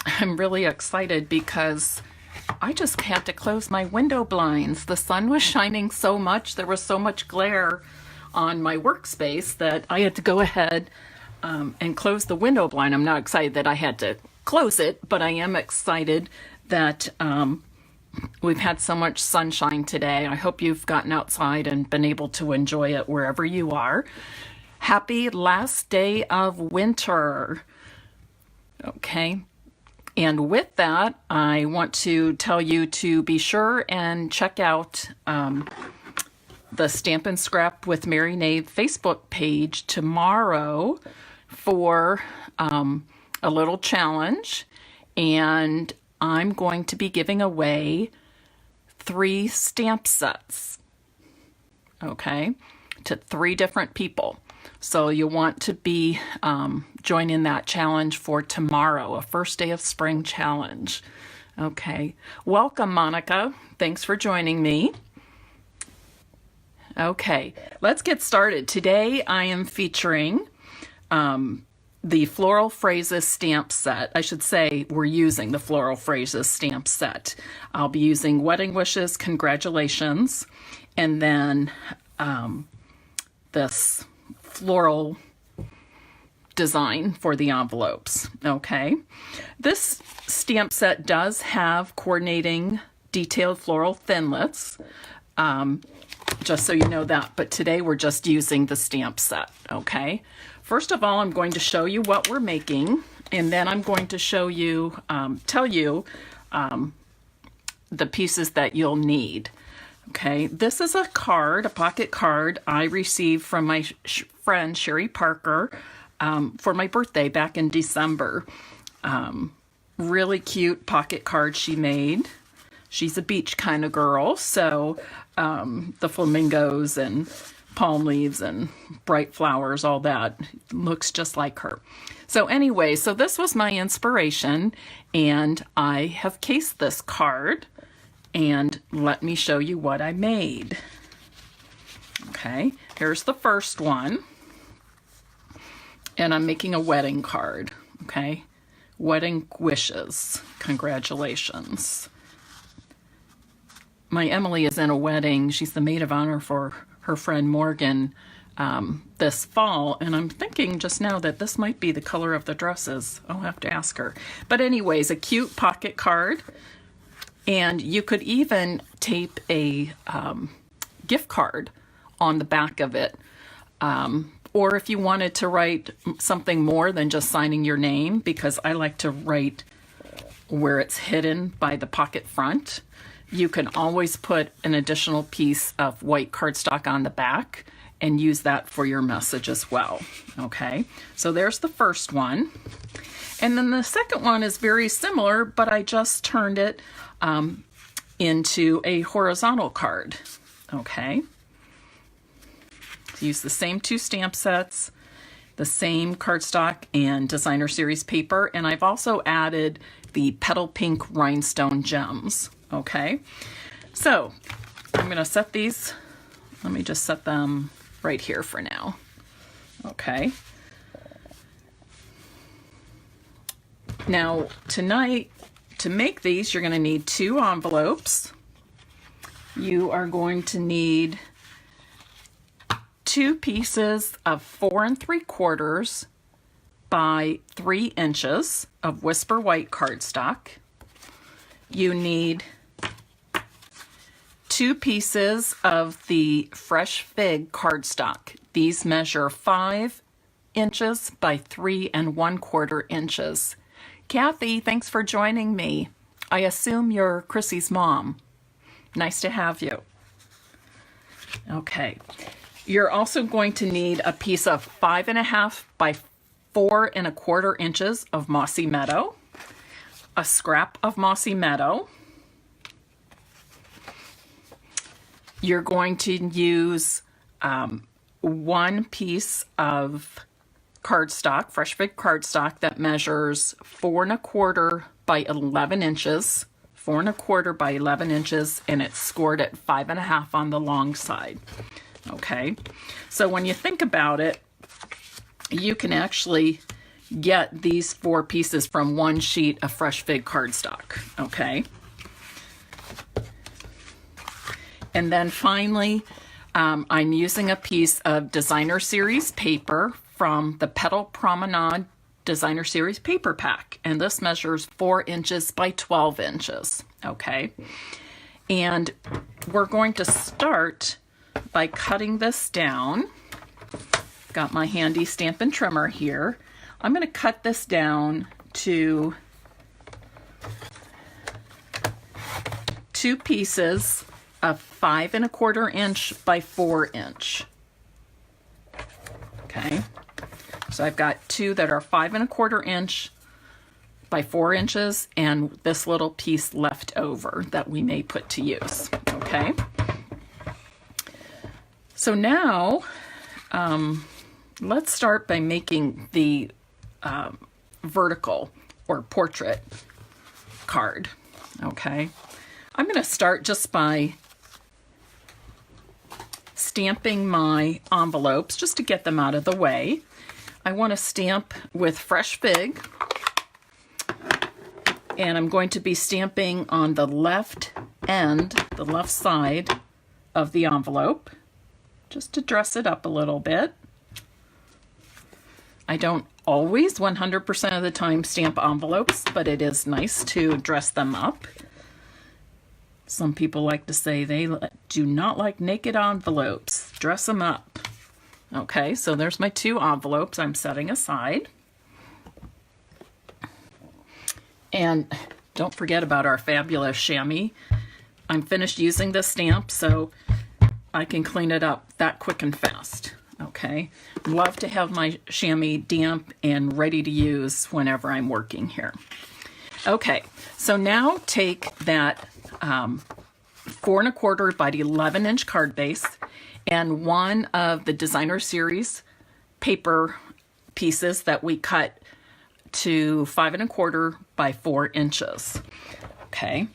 I'm really excited because I just had to close my window blinds. The sun was shining so much, there was so much glare on my workspace that I had to go ahead and close the window blind. I'm not excited that I had to close it, but I am excited that we've had so much sunshine today. I hope you've gotten outside and been able to enjoy it wherever you are. Happy last day of winter. Okay. And with that, I want to tell you to be sure and check out the Stampin' Scrap with Mary Knabe Facebook page tomorrow for a little challenge. And I'm going to be giving away 3 stamp sets, okay, to 3 different people. So you'll want to be joining that challenge for tomorrow, a first day of spring challenge. Okay. Welcome, Monica. Thanks for joining me. Okay, let's get started. Today I am featuring the Floral Phrases stamp set. I should say we're using the Floral Phrases stamp set. I'll be using Wedding Wishes, Congratulations, and then this floral design for the envelopes. Okay, this stamp set does have coordinating detailed floral thinlits, just so you know that, but today we're just using the stamp set. Okay, first of all, I'm going to show you what we're making, and then I'm going to show you, tell you the pieces that you'll need. Okay, this is a card, a pocket card I received from my friend Sherry Parker for my birthday back in December. Really cute pocket card she made. She's a beach kind of girl, so the flamingos and palm leaves and bright flowers, all that looks just like her. So anyway, so this was my inspiration, and I have cased this card. And let me show you what I made. Okay, here's the first one. And I'm making a wedding card, okay? Wedding wishes, congratulations. My Emily is in a wedding. She's the maid of honor for her friend Morgan this fall. And I'm thinking just now that this might be the color of the dresses. I'll have to ask her. But anyways, a cute pocket card. And you could even tape a gift card on the back of it. Or if you wanted to write something more than just signing your name, because I like to write where it's hidden by the pocket front, you can always put an additional piece of white cardstock on the back and use that for your message as well. Okay, so there's the first one. And then the second one is very similar, but I just turned it into a horizontal card. Okay. Use the same 2 stamp sets, the same cardstock and designer series paper, and I've also added the petal pink rhinestone gems. Okay. So I'm going to set these, let me just set them right here for now. Okay. Now tonight, to make these, you're going to need 2 envelopes. You are going to need 2 pieces of 4 3/4 by 3 inches of Whisper White cardstock. You need 2 pieces of the Fresh Fig cardstock. These measure 5 inches by 3 1/4 inches. Kathy, thanks for joining me. I assume you're Chrissy's mom. Nice to have you. Okay. You're also going to need a piece of 5.5 by 4 1/4 inches of Mossy Meadow, a scrap of Mossy Meadow. You're going to use 1 piece of cardstock, Fresh Fig cardstock, that measures 4 1/4 by 11 inches, 4 1/4 by 11 inches, and it's scored at 5.5 on the long side. Okay, so when you think about it, you can actually get these 4 pieces from 1 sheet of fresh fig cardstock, okay? And then finally, I'm using a piece of Designer Series paper from the Petal Promenade Designer Series paper pack. And this measures 4 inches by 12 inches, okay? And we're going to start by cutting this down. Got my handy Stampin' trimmer here. I'm going to cut this down to 2 pieces of 5 1/4 inch by 4 inch. Okay, so I've got 2 that are 5 1/4 inch by 4 inches, and this little piece left over that we may put to use. Okay, so now let's start by making the vertical or portrait card. Okay, I'm going to start just by stamping my envelopes just to get them out of the way. I want to stamp with fresh fig, and I'm going to be stamping on the left end, the left side of the envelope, just to dress it up a little bit. I don't always 100% of the time stamp envelopes, but it is nice to dress them up. Some people like to say they do not like naked envelopes. Dress them up. Okay, so there's my 2 envelopes I'm setting aside. And don't forget about our fabulous chamois. I'm finished using this stamp, so I can clean it up that quick and fast. Okay, love to have my chamois damp and ready to use whenever I'm working here. Okay, so now take that 4 1/4 by 11 inch card base and one of the Designer Series paper pieces that we cut to 5 1/4 by 4 inches. Okay,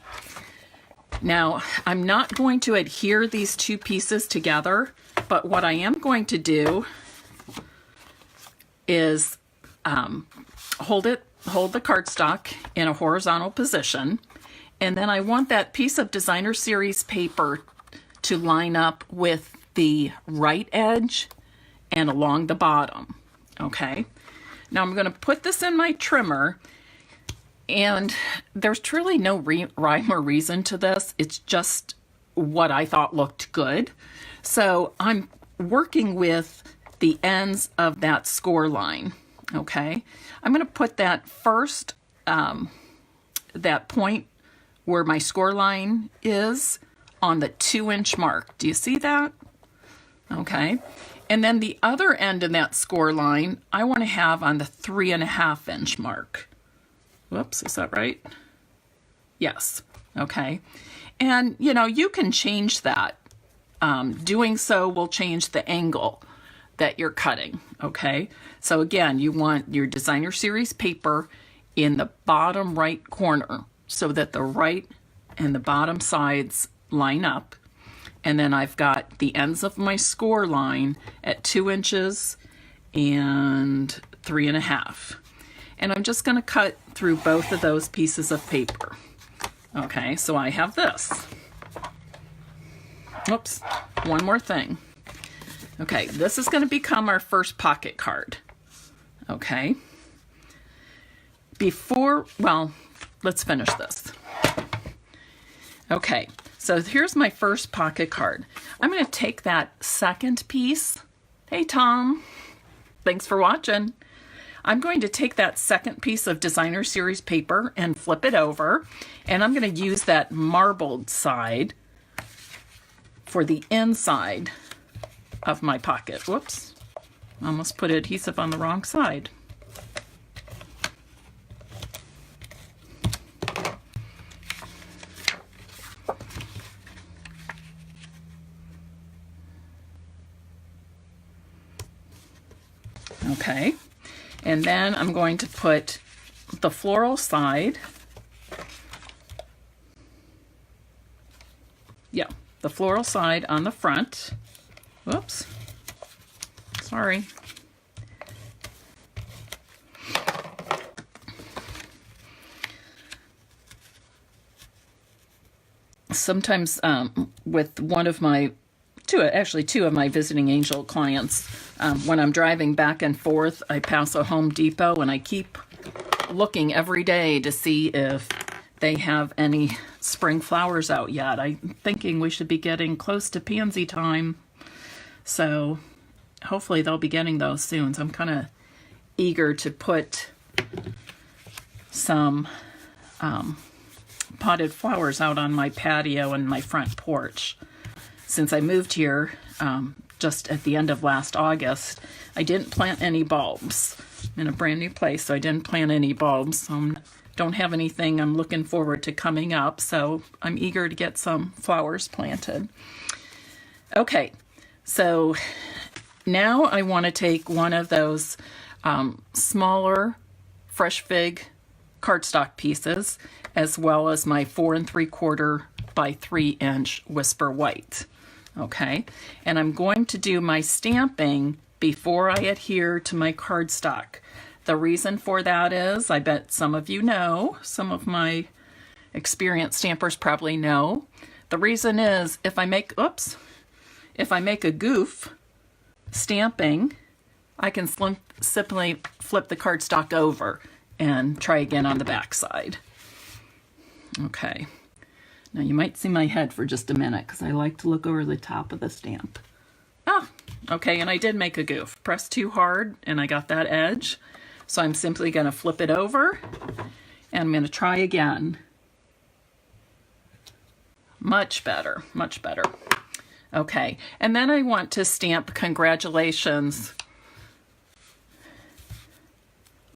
now I'm not going to adhere these 2 pieces together, but what I am going to do is hold the cardstock in a horizontal position, and then I want that piece of Designer Series paper to line up with the right edge and along the bottom. Okay, now I'm going to put this in my trimmer, and there's truly no rhyme or reason to this. It's just what I thought looked good. So I'm working with the ends of that score line. Okay, I'm going to put that first, that point where my score line is on the 2 inch mark. Do you see that? Okay, and then the other end of that score line I want to have on the 3 1/2 inch mark. Whoops, is that right? Yes. Okay, and you know, you can change that. Doing so will change the angle that you're cutting. Okay, so again, you want your Designer Series paper in the bottom right corner so that the right and the bottom sides line up. And then I've got the ends of my score line at 2 inches and 3 1/2. And I'm just going to cut through both of those pieces of paper. Okay, so I have this. Whoops, one more thing. Okay, this is going to become our first pocket card. Okay. Well, let's finish this. Okay, so here's my first pocket card. I'm going to take that second piece. Hey, Tom. Thanks for watching. I'm going to take that second piece of Designer Series paper and flip it over, and I'm going to use that marbled side for the inside of my pocket. Whoops, almost put adhesive on the wrong side. Okay, and then I'm going to put the floral side, the floral side on the front. Whoops, sorry. sometimes with one of my two of my visiting angel clients, when I'm driving back and forth, I pass a Home Depot and I keep looking every day to see if they have any spring flowers out yet. I'm thinking we should be getting close to pansy time, so hopefully they'll be getting those soon. So I'm kind of eager to put some potted flowers out on my patio and my front porch. Since I moved here just at the end of last August, I didn't plant any bulbs. I'm in a brand new place, so I didn't plant any bulbs. Don't have anything I'm looking forward to coming up, so I'm eager to get some flowers planted. Okay, so now I want to take one of those smaller fresh fig cardstock pieces, as well as my 4 3/4 by 3 inch Whisper White. Okay, and I'm going to do my stamping before I adhere to my cardstock. The reason for that is, I bet some of you know, some of my experienced stampers probably know. The reason is, if I make a goof stamping, I can simply flip the cardstock over and try again on the back side. Okay. Now you might see my head for just a minute because I like to look over the top of the stamp. Okay, and I did make a goof. Pressed too hard and I got that edge. So I'm simply going to flip it over and I'm going to try again. Much better, much better. Okay, and then I want to stamp congratulations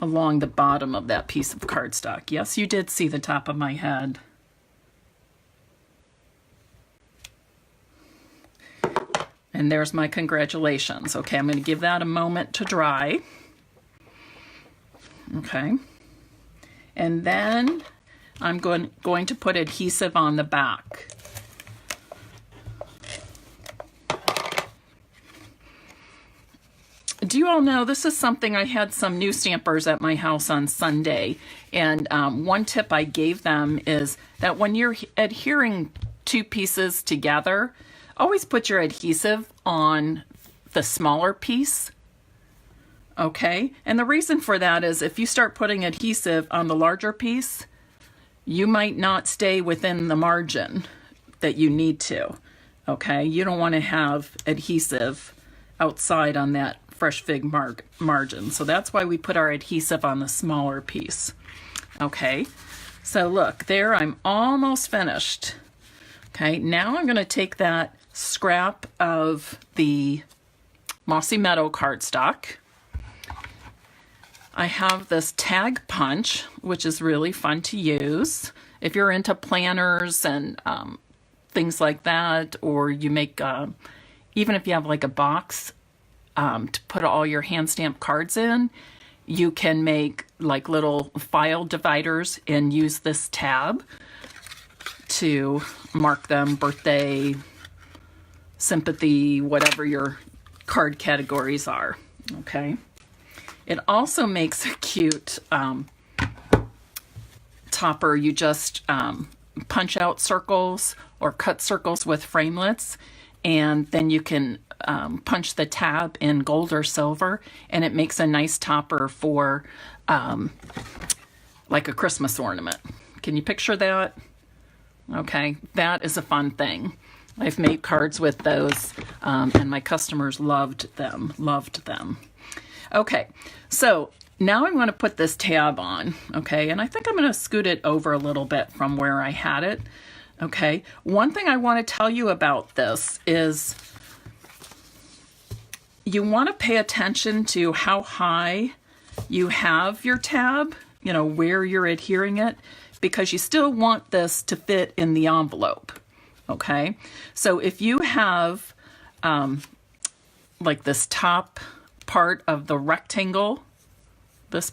along the bottom of that piece of cardstock. Yes, you did see the top of my head. And there's my congratulations. Okay, I'm going to give that a moment to dry. Okay. And then I'm going to put adhesive on the back. Do you all know, this is something, I had some new stampers at my house on Sunday, and one tip I gave them is that when you're adhering two pieces together, always put your adhesive on the smaller piece. Okay, and the reason for that is if you start putting adhesive on the larger piece, you might not stay within the margin that you need to. Okay, you don't want to have adhesive outside on that fresh fig margin. So that's why we put our adhesive on the smaller piece. Okay, so look, there I'm almost finished. Okay, now I'm going to take that scrap of the Mossy Meadow cardstock. I have this tag punch, which is really fun to use. If you're into planners and things like that, or you make, even if you have like a box to put all your hand stamped cards in, you can make like little file dividers and use this tab to mark them, birthday, sympathy, whatever your card categories are. Okay. It also makes a cute topper. You just punch out circles or cut circles with framelits, and then you can punch the tab in gold or silver, and it makes a nice topper for like a Christmas ornament. Can you picture that? Okay, that is a fun thing. I've made cards with those, and my customers loved them, Okay, so now I'm going to put this tab on, okay, and I think I'm going to scoot it over a little bit from where I had it, okay. One thing I want to tell you about this is you want to pay attention to how high you have your tab, you know, where you're adhering it, because you still want this to fit in the envelope, okay. So if you have like this top part of the rectangle, this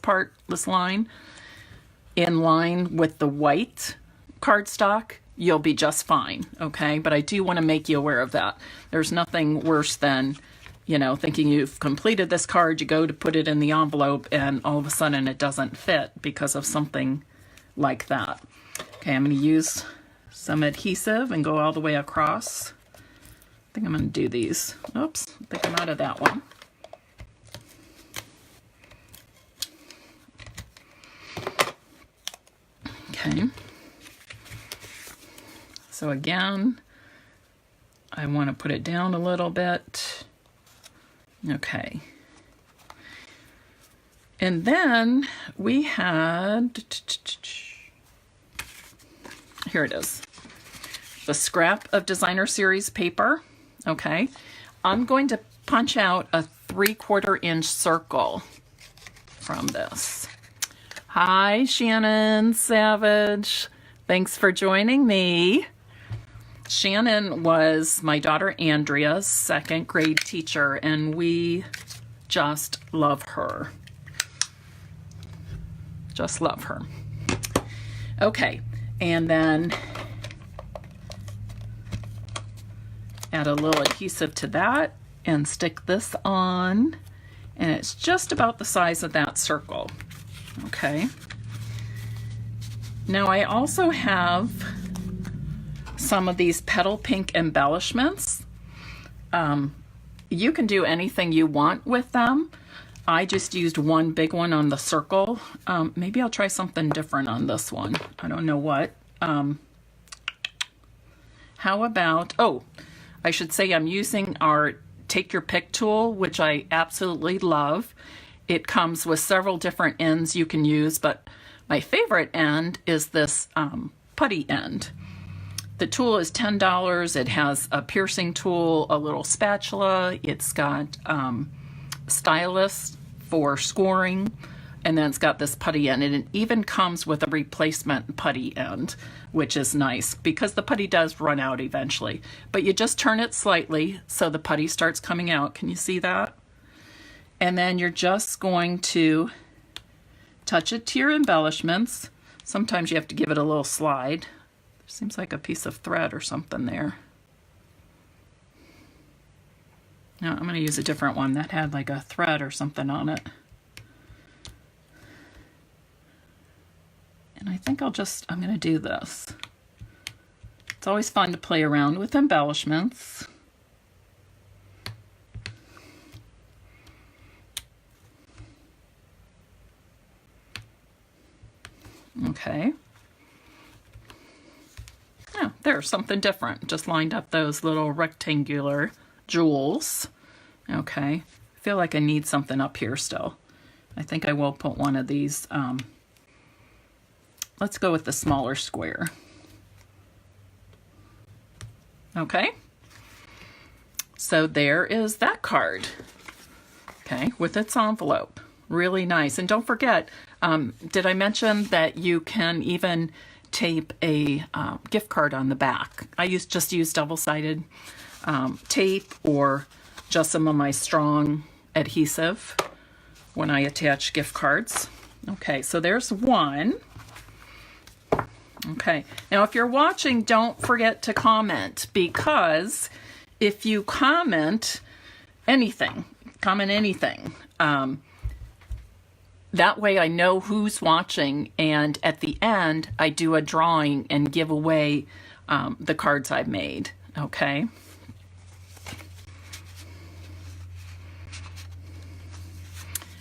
line, in line with the white cardstock, you'll be just fine, okay? But I do want to make you aware of that. There's nothing worse than, you know, thinking you've completed this card, you go to put it in the envelope, and all of a sudden it doesn't fit because of something like that. Okay, I'm going to use some adhesive and go all the way across. I think I'm going to do these. Oops, I think I'm out of that one. Okay. So again, I want to put it down a little bit. Okay. And then we had, here it is, the scrap of designer series paper. Okay. I'm going to punch out a 3/4 inch circle from this. Hi, Shannon Savage. Thanks for joining me. Shannon was my daughter Andrea's 2nd grade teacher, and we just love her. Just love her. Okay, and then add a little adhesive to that and stick this on, and it's just about the size of that circle. Okay. Now I also have some of these petal pink embellishments. You can do anything you want with them. I just used one big one on the circle. Maybe I'll try something different on this one. I don't know what. How about, oh, I should say I'm using our Take Your Pick tool, which I absolutely love. It comes with several different ends you can use, but my favorite end is this putty end. The tool is $10. It has a piercing tool, a little spatula. It's got stylus for scoring, and then it's got this putty end. And it even comes with a replacement putty end, which is nice because the putty does run out eventually. But you just turn it slightly so the putty starts coming out. Can you see that? And then you're just going to touch it to your embellishments. Sometimes you have to give it a little slide. There seems like a piece of thread or something there. Now I'm going to use a different one that had like a thread or something on it. And I think I'm going to do this. It's always fun to play around with embellishments. Okay. Yeah, there's something different. Just lined up those little rectangular jewels. Okay. I feel like I need something up here still. I think I will put one of these. Let's go with the smaller square. Okay. So there is that card. Okay, with its envelope. Really nice. And don't forget, did I mention that you can even tape a gift card on the back? I just use double-sided tape or just some of my strong adhesive when I attach gift cards. Okay, so there's one. Okay, now if you're watching, don't forget to comment, because if you comment anything, that way I know who's watching, and at the end I do a drawing and give away the cards I've made. Okay.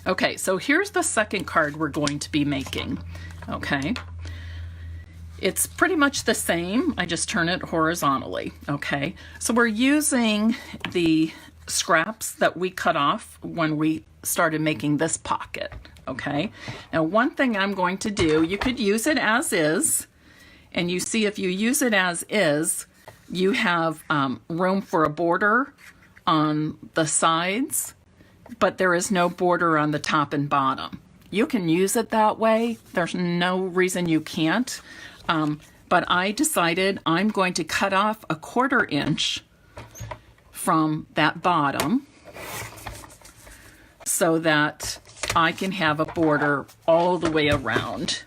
Okay, so here's the second card we're going to be making. Okay. It's pretty much the same. I just turn it horizontally. Okay. So we're using the scraps that we cut off when we started making this pocket. Okay. Now, one thing I'm going to do, you could use it as is, and you see if you use it as is, you have room for a border on the sides, but there is no border on the top and bottom. You can use it that way. There's no reason you can't. But I decided I'm going to cut off a 1/4 inch from that bottom so that I can have a border all the way around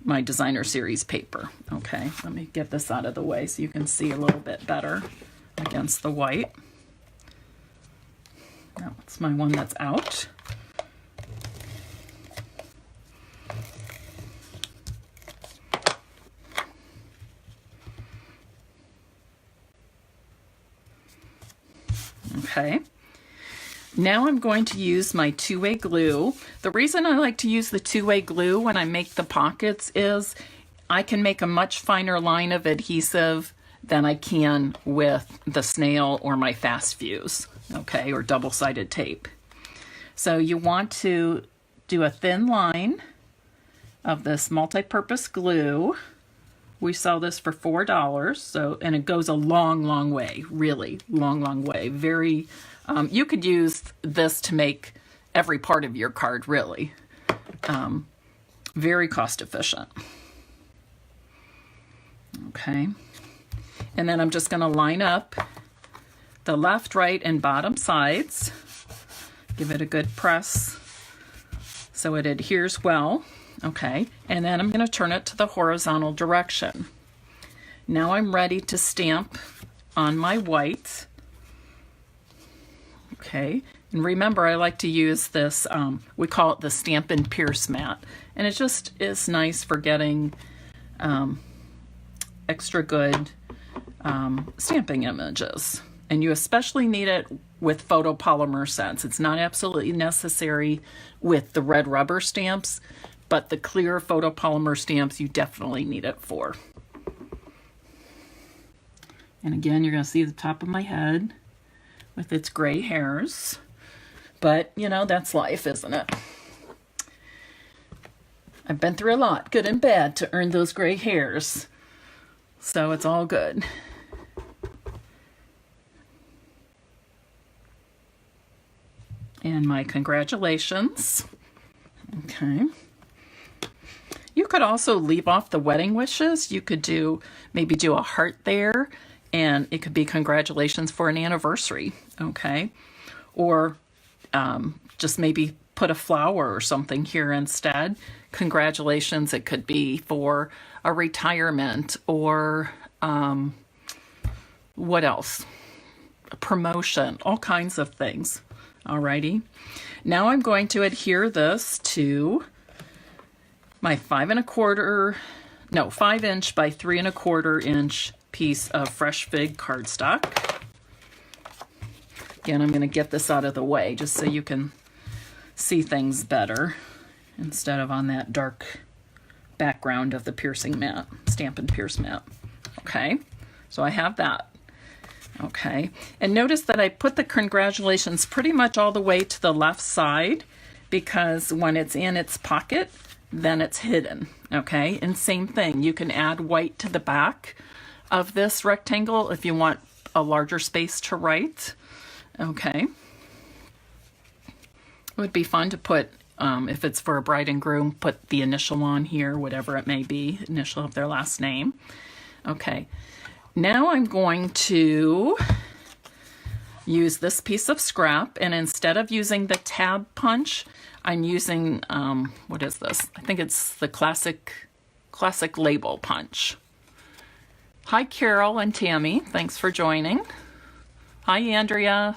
my designer series paper. Okay, let me get this out of the way so you can see a little bit better against the white. Now, it's my one that's out. Okay. Now I'm going to use my two-way glue. The reason I like to use the two-way glue when I make the pockets is I can make a much finer line of adhesive than I can with the snail or my fast fuse, okay, or double-sided tape. So you want to do a thin line of this multi-purpose glue. We sell this for $4, so, and it goes a long, long way, really long, long way. Very, you could use this to make every part of your card, really. Very cost efficient. Okay, and then I'm just going to line up the left, right, and bottom sides. Give it a good press so it adheres well. Okay, and then I'm going to turn it to the horizontal direction. Now I'm ready to stamp on my white. Okay, and remember I like to use this, we call it the Stampin' Pierce mat, and it just is nice for getting extra good stamping images. And you especially need it with photopolymer sets. It's not absolutely necessary with the red rubber stamps, but the clear photopolymer stamps you definitely need it for. And again, you're going to see the top of my head with its gray hairs. But, you know, that's life, isn't it? I've been through a lot, good and bad, to earn those gray hairs. So it's all good. And my congratulations. Okay. You could also leave off the wedding wishes. You could maybe do a heart there, and it could be congratulations for an anniversary, okay? Or just maybe put a flower or something here instead. Congratulations, it could be for a retirement or what else? A promotion, all kinds of things. Alrighty. Now I'm going to adhere this to my 5 inch by 3¼ inch piece of fresh fig cardstock. Again, I'm going to get this out of the way just so you can see things better instead of on that dark background of the piercing mat, Stampin' Pierce mat. Okay, so I have that. Okay, and notice that I put the congratulations pretty much all the way to the left side because when it's in its pocket, then it's hidden. Okay, and same thing, you can add white to the back of this rectangle if you want a larger space to write. Okay, it would be fun to put, if it's for a bride and groom, put the initial on here, whatever it may be, initial of their last name. Okay. Now I'm going to use this piece of scrap, and instead of using the tab punch, I'm using, what is this? I think it's the classic label punch. Hi Carol and Tammy, thanks for joining. Hi Andrea.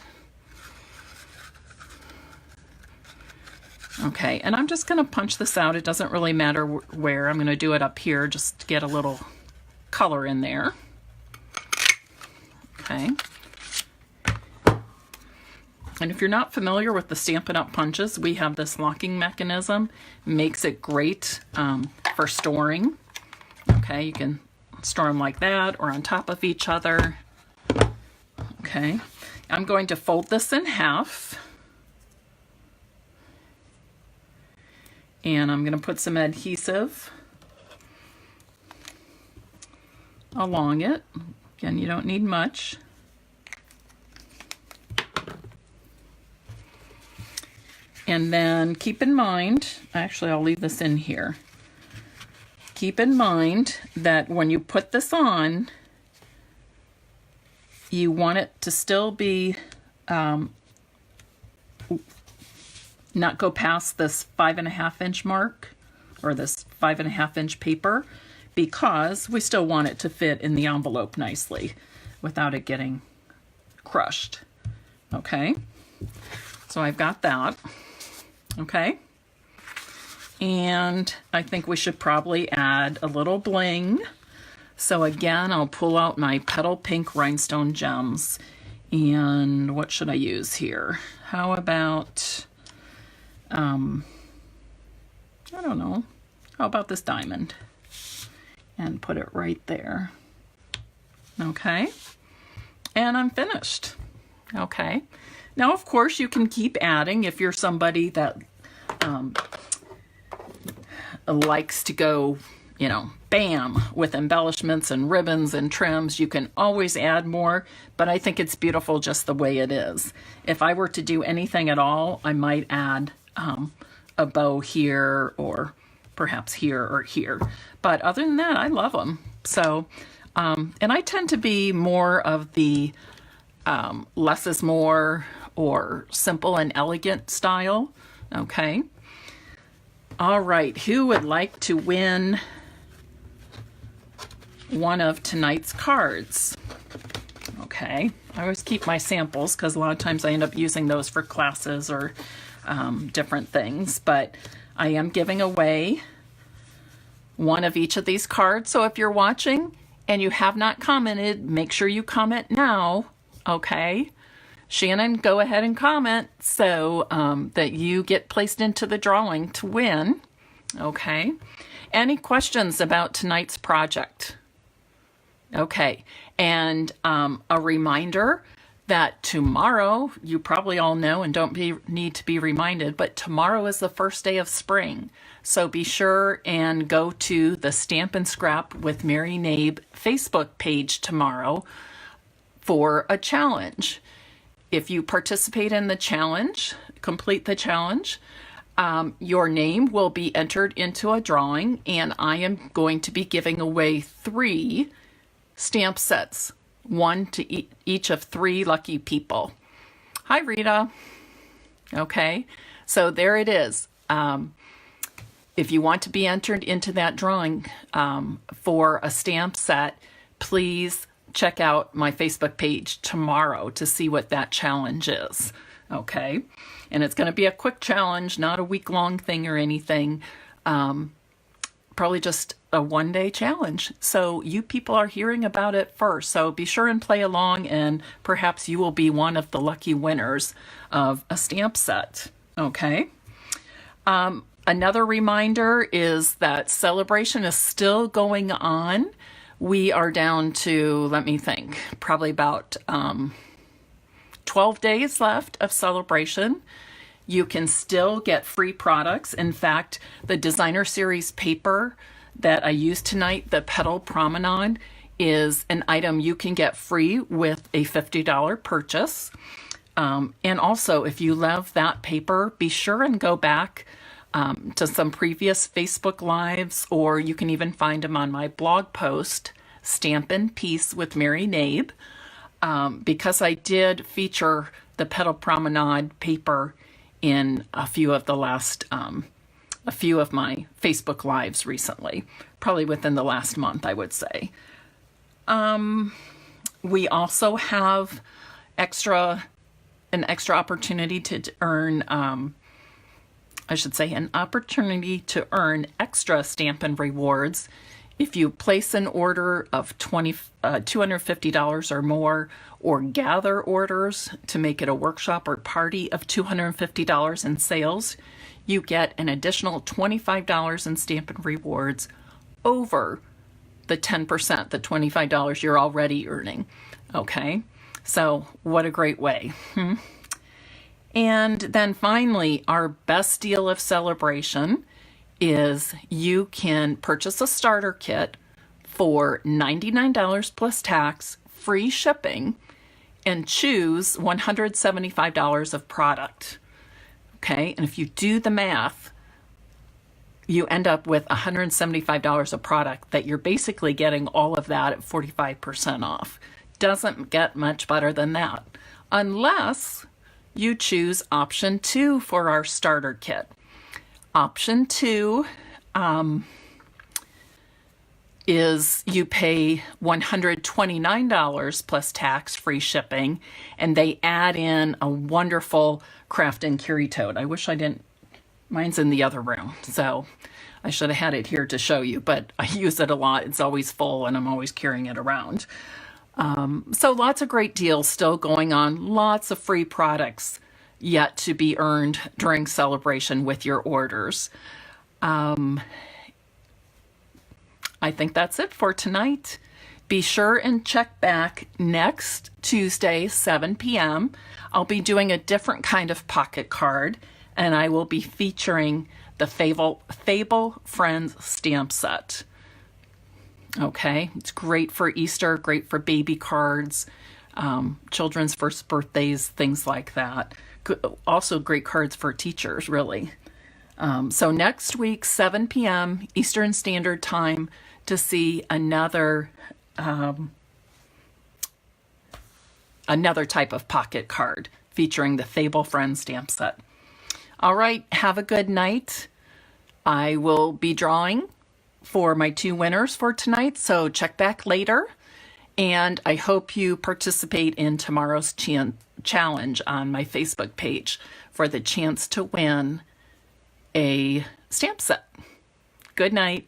Okay, and I'm just going to punch this out. It doesn't really matter where. I'm going to do it up here just to get a little color in there. Okay. And if you're not familiar with the Stampin' Up! Punches, we have this locking mechanism. Makes it great for storing. Okay, you can store them like that or on top of each other. Okay, I'm going to fold this in half. And I'm going to put some adhesive along it. Again, you don't need much. And then keep in mind, actually I'll leave this in here. Keep in mind that when you put this on, you want it to still be, not go past this 5½ inch mark, or this 5½ inch paper, because we still want it to fit in the envelope nicely without it getting crushed. Okay, so I've got that. Okay, and I think we should probably add a little bling. So again, I'll pull out my Petal Pink Rhinestone Gems, And what should I use here? How about, I don't know, how about this diamond? And put it right there. Okay, and I'm finished. Okay, now of course you can keep adding if you're somebody that likes to go, you know, bam, with embellishments and ribbons and trims. You can always add more, but I think it's beautiful just the way it is. If I were to do anything at all, I might add a bow here, or perhaps here or here. But other than that, I love them. So, and I tend to be more of the less is more, or simple and elegant style. Okay. All right, who would like to win one of tonight's cards? Okay, I always keep my samples because a lot of times I end up using those for classes or different things, but I am giving away one of each of these cards. So if you're watching and you have not commented, make sure you comment now, okay? Shannon, go ahead and comment so that you get placed into the drawing to win. Okay. Any questions about tonight's project? Okay. And a reminder that tomorrow, you probably all know and don't need to be reminded, but tomorrow is the first day of spring. So be sure and go to the Stampin' Scrap with Mary Knabe Facebook page tomorrow for a challenge. If you participate in the challenge, complete the challenge, your name will be entered into a drawing, and I am going to be giving away 3 stamp sets, one to each of 3 lucky people. Hi, Rita. Okay, so there it is. If you want to be entered into that drawing for a stamp set, please check out my Facebook page tomorrow to see what that challenge is. Okay, and it's going to be a quick challenge, not a week-long thing or anything. Probably just a one-day challenge. So you people are hearing about it first. So be sure and play along, and perhaps you will be one of the lucky winners of a stamp set. Okay. Another reminder is that celebration is still going on. We are down to, let me think, probably about 12 days left of celebration. You can still get free products. In fact, the designer series paper that I used tonight, the Petal Promenade, is an item you can get free with a $50 purchase. And also, if you love that paper, be sure and go back to some previous Facebook Lives, or you can even find them on my blog post, Stampin' Peace with Mary Knabe, because I did feature the Petal Promenade paper in a few of my Facebook Lives recently, probably within the last month, I would say. We also have an extra opportunity to earn, an opportunity to earn extra Stampin' rewards if you place an order of $250 or more, or gather orders to make it a workshop or party of $250 in sales. You get an additional $25 in Stampin' rewards over the 10%, the $25 you're already earning. Okay, so what a great way. And then finally, our best deal of celebration is you can purchase a starter kit for $99 plus tax, free shipping, and choose $175 of product. Okay, and if you do the math, you end up with $175 of product that you're basically getting all of that at 45% off. Doesn't get much better than that, unless you choose option 2 for our starter kit. Option 2 is you pay $129 plus tax, free shipping, and they add in a wonderful craft and carry tote. I wish I didn't, mine's in the other room, so I should have had it here to show you, but I use it a lot. It's always full and I'm always carrying it around. So lots of great deals still going on, lots of free products yet to be earned during celebration with your orders. I think that's it for tonight. Be sure and check back next Tuesday, 7 p.m. I'll be doing a different kind of pocket card, and I will be featuring the Fable Friends stamp set. Okay, it's great for Easter, great for baby cards, children's first birthdays, things like that. Also great cards for teachers, really. So next week, 7 p.m. Eastern Standard Time, to see another type of pocket card featuring the Fable Friends stamp set. All right, have a good night. I will be drawing for my 2 winners for tonight, so check back later. And I hope you participate in tomorrow's challenge on my Facebook page for the chance to win a stamp set. Good night.